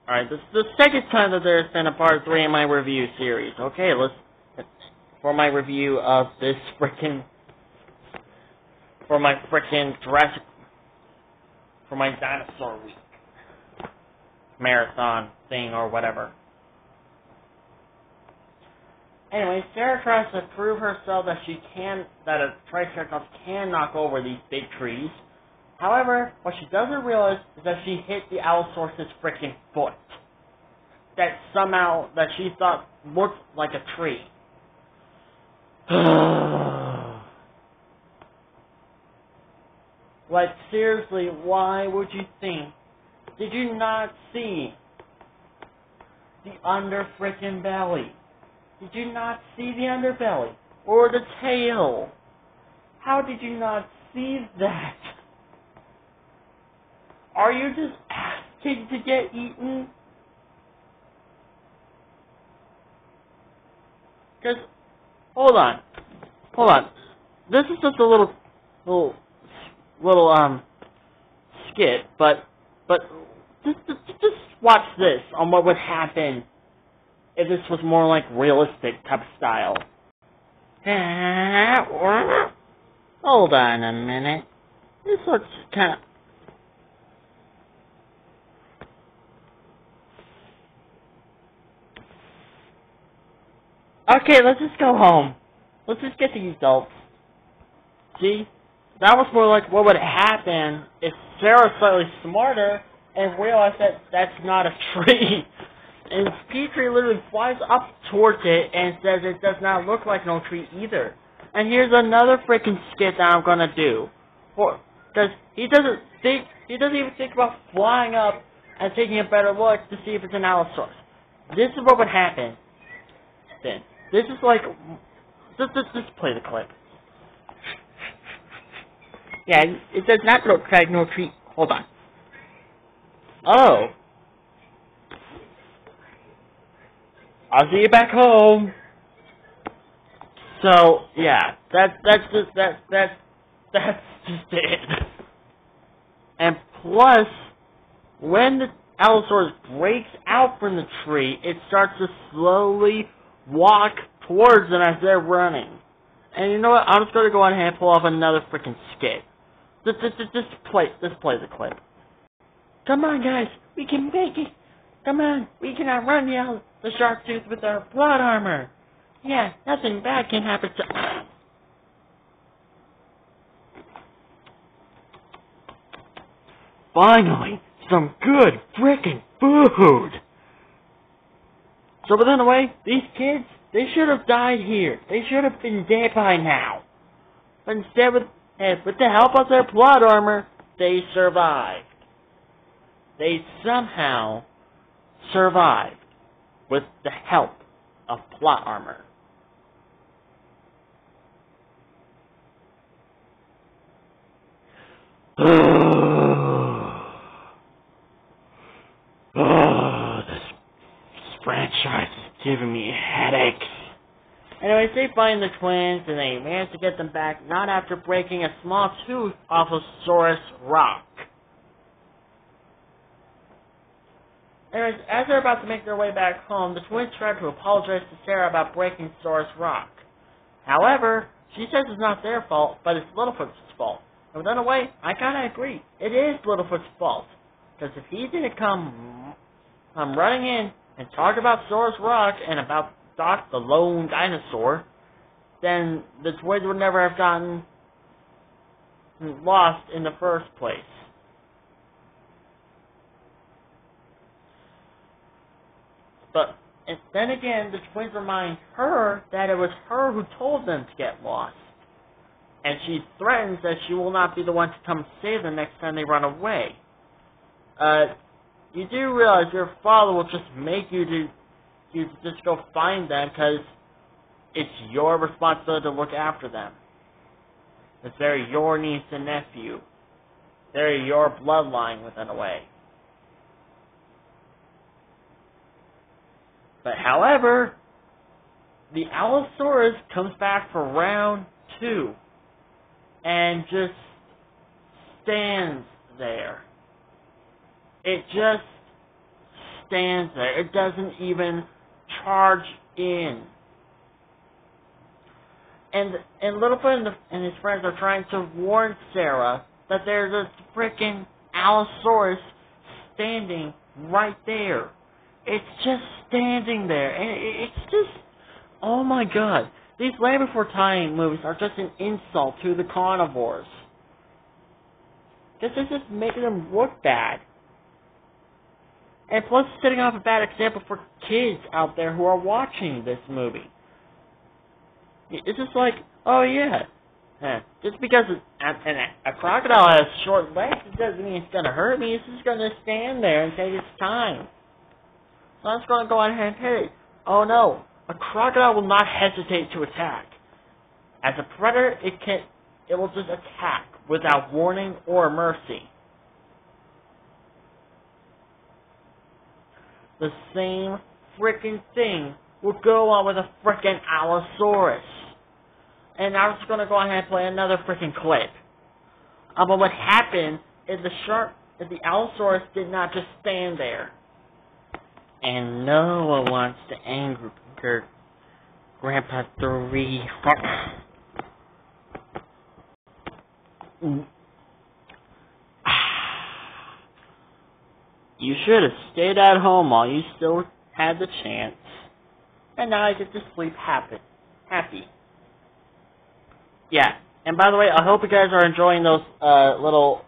Alright, this is the second time that there's been a part 3 in my review series. Okay, for my review of this for my Jurassic, for my Dinosaur Week marathon thing or whatever. Anyway, Sarah tries to prove herself that a Triceratops can knock over these big trees. However, what she doesn't realize is that she hit the Allosaurus' freaking foot. That she thought looked like a tree. Like, seriously, why would you think? Did you not see the freaking belly? Did you not see the underbelly? Or the tail? How did you not see that? Are you just asking to get eaten? Because, hold on. This is just a little skit, but just watch this on what would happen if this was more like realistic type of style. Hold on a minute. This looks kind of... Okay, let's just go home. Let's just get the adults. See? That was more like what would happen if Sarah's slightly smarter and realized that that's not a tree. And Petrie literally flies up towards it and says it does not look like no tree either. And here's another freaking skit that I'm gonna do. Because he doesn't even think about flying up and taking a better look to see if it's an Allosaurus. This is what would happen then. This is like... Just play the clip. Yeah, it does not look like no tree. Hold on. Oh. I'll see you back home. So, yeah, that's just it. And plus, when the Allosaurus breaks out from the tree, it starts to slowly walk towards them as they're running. And you know what? I'm just going to go ahead and pull off another freaking skit. Just play the clip. Come on, guys. We can make it. Come on. We can outrun the shark tooth with our plot armor. Yeah, nothing bad can happen to... Finally, some good freaking food. So, but anyway, these kids, they should have died here. They should have been dead by now. But instead, with the help of their plot armor, they survived. They somehow survived with the help of plot armor. This franchise is giving me headaches. Anyways, they find the twins and they manage to get them back, not after breaking a small tooth off of Saurus Rock. Anyways, as they're about to make their way back home, the twins try to apologize to Sarah about breaking Saurus Rock. However, she says it's not their fault, but it's Littlefoot's fault. And in a way, I kind of agree. It is Littlefoot's fault. Because if he didn't come running in and talk about Saurus Rock and about Doc the lone dinosaur, then the twins would never have gotten lost in the first place. But then again, the twins remind her that it was her who told them to get lost. And she threatens that she will not be the one to come save them next time they run away. You do realize your father will just make you just go find them because it's your responsibility to look after them. Because they're your niece and nephew. They're your bloodline within a way. But however, the Allosaurus comes back for round 2 and just stands there. It just stands there. It doesn't even charge in. And Littlefoot and his friends are trying to warn Sarah that there's a freaking Allosaurus standing right there. It's just standing there. And it's just, oh my god. These Land Before Time movies are just an insult to the carnivores. This is just making them look bad. And plus setting off a bad example for kids out there who are watching this movie. It's just like, oh yeah, just because a crocodile has short legs, it doesn't mean it's going to hurt me. It's just going to stand there and take its time. So I'm just going to go ahead and hit it. Oh no, a crocodile will not hesitate to attack. As a predator, it will just attack without warning or mercy. The same frickin' thing will go on with a frickin' Allosaurus. And I'm just gonna go ahead and play another frickin' clip. But what happened is the Allosaurus did not just stand there. And no one wants to anger Grandpa 3. You should have stayed at home while you still had the chance. And now I get to sleep happy. Yeah, and by the way, I hope you guys are enjoying those little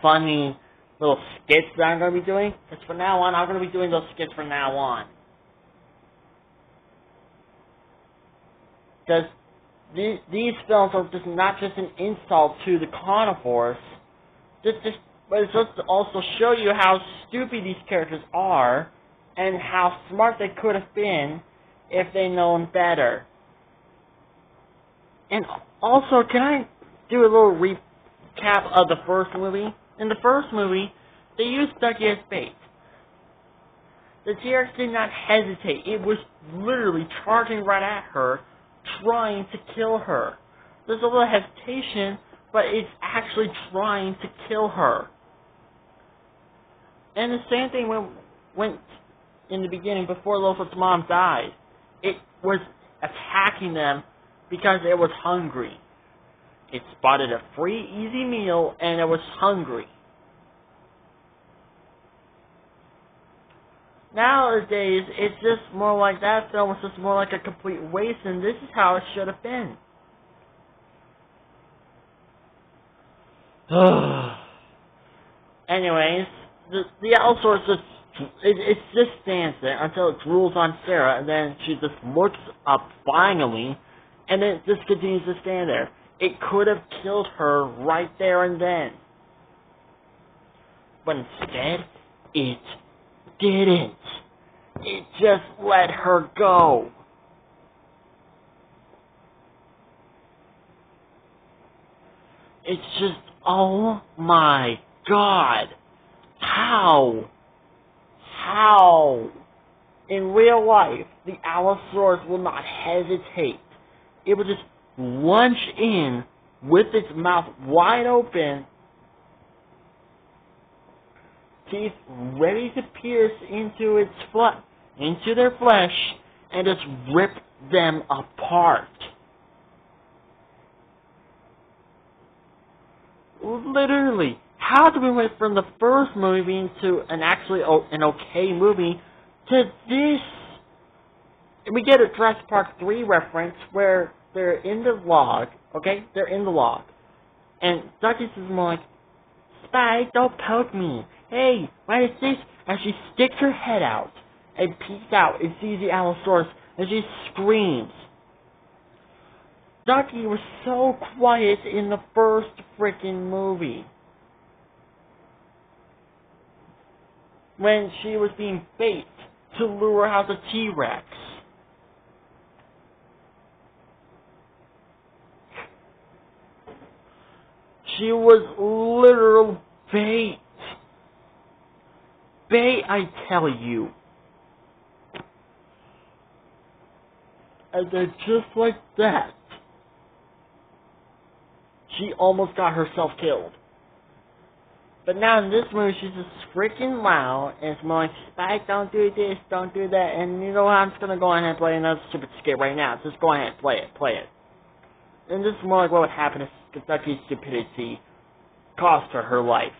funny little skits that I'm going to be doing. Because from now on, I'm going to be doing those skits from now on. Because these films are just not just an insult to the carnivores, but it's just to also show you how stupid these characters are and how smart they could have been if they'd known better. And also, can I do a little recap of the first movie? In the first movie, they used Ducky as bait. The T-Rex did not hesitate. It was literally charging right at her, trying to kill her. There's a little hesitation, but it's actually trying to kill her. And the same thing went in the beginning before Littlefoot's mom died. It was attacking them because it was hungry. It spotted a free, easy meal, and it was hungry. Nowadays, it's just more like that film was just more like a complete waste, and this is how it should have been. Anyways, the Allosaurus just stands there until it drools on Sarah, and then she just looks up finally, and then it just continues to stand there. It could have killed her right there and then. But instead, it didn't. It just let her go. It's just, oh my god. How? In real life, the Allosaurus will not hesitate. It will just lunge in with its mouth wide open, teeth ready to pierce into their flesh, and just rip them apart. Literally, how do we went from the first movie being to an okay movie to this? We get a Jurassic Park 3 reference where they're in the log, okay? They're in the log. And Ducky says more like, Spike, don't poke me. Hey, what is this? And she sticks her head out and peeks out and sees the Allosaurus and she screams. Ducky was so quiet in the first freaking movie. When she was being bait to lure out the T-Rex. She was literal bait. Bait, I tell you. And then just like that, she almost got herself killed. But now in this movie, she's just freaking loud, and it's more like, Spike, don't do this, don't do that, and you know what, I'm just gonna go ahead and play another stupid skit right now. Just go ahead and play it. And this is more like what would happen if Ducky's stupidity cost her life.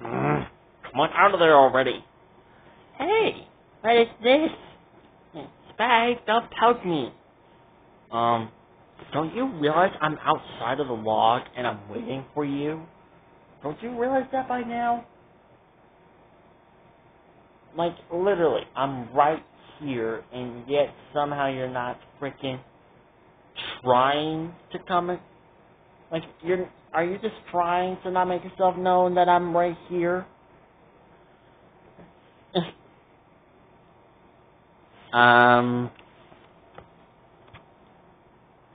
Come on out of there already. Hey, what is this? Spike, don't poke me. Don't you realize I'm outside of the log and I'm waiting for you? Don't you realize that by now? Like, literally, I'm right here, and yet somehow you're not freaking trying to come in? Like, are you just trying to not make yourself known that I'm right here?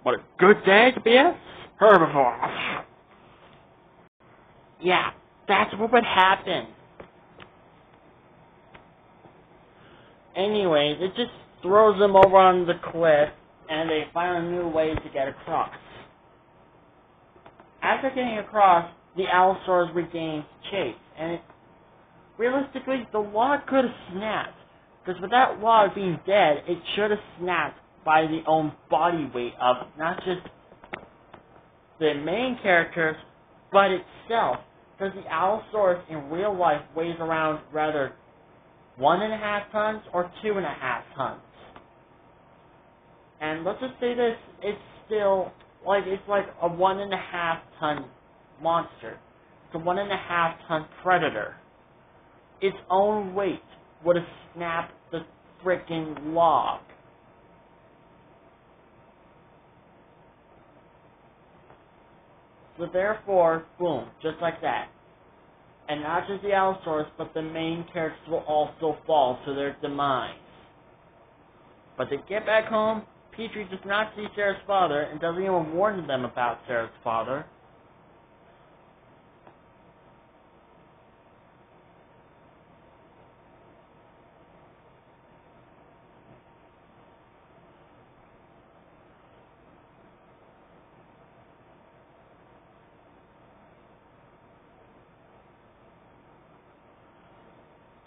What a good day to be a herbivore. Yeah, that's what would happen. Anyways, it just throws them over on the cliff, and they find a new way to get across. After getting across, the Allosaurus regains chase, and realistically, the log could have snapped, because with that log being dead, it should have snapped by the own body weight of not just the main characters, but itself. Because the Allosaurus in real life weighs around rather 1.5 tons or 2.5 tons. And let's just say this, it's still like it's like a 1.5 ton monster. It's a 1.5 ton predator. Its own weight would have snapped the frickin' log. So therefore, boom, just like that. And not just the Allosaurus, but the main characters will also fall to their demise. But they get back home, Petrie does not see Sarah's father and doesn't even warn them about Sarah's father.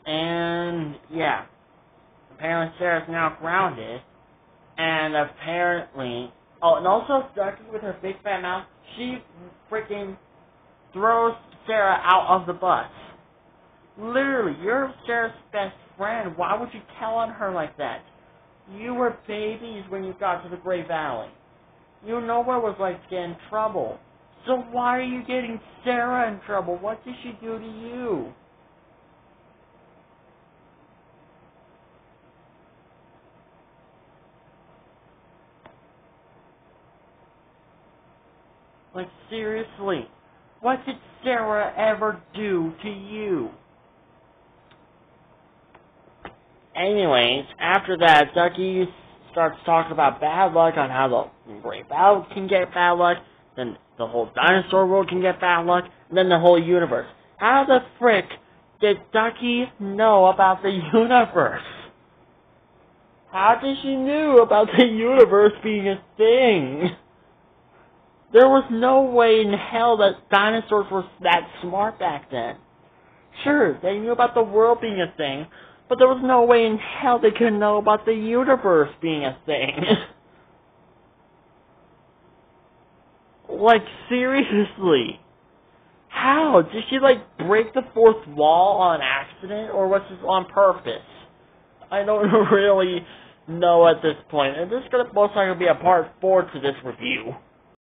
And, yeah. Apparently Sarah's now grounded. And apparently... Oh, and also Ducky with her big fat mouth, she freaking throws Sarah out of the bus. Literally, you're Sarah's best friend. Why would you tell on her like that? You were babies when you got to the Great Valley. You know what it was like to get in trouble. So why are you getting Sarah in trouble? What did she do to you? Like, seriously, what did Sarah ever do to you? Anyways, after that, Ducky starts talking about bad luck, on how the Great Valley can get bad luck, then the whole dinosaur world can get bad luck, and then the whole universe. How the frick did Ducky know about the universe? How did she know about the universe being a thing? There was no way in hell that dinosaurs were that smart back then. Sure, they knew about the world being a thing, but there was no way in hell they could know about the universe being a thing. Like, seriously. How? Did she, like, break the fourth wall on accident, or was this on purpose? I don't really know at this point, and this is going to most likely be a part 4 to this review.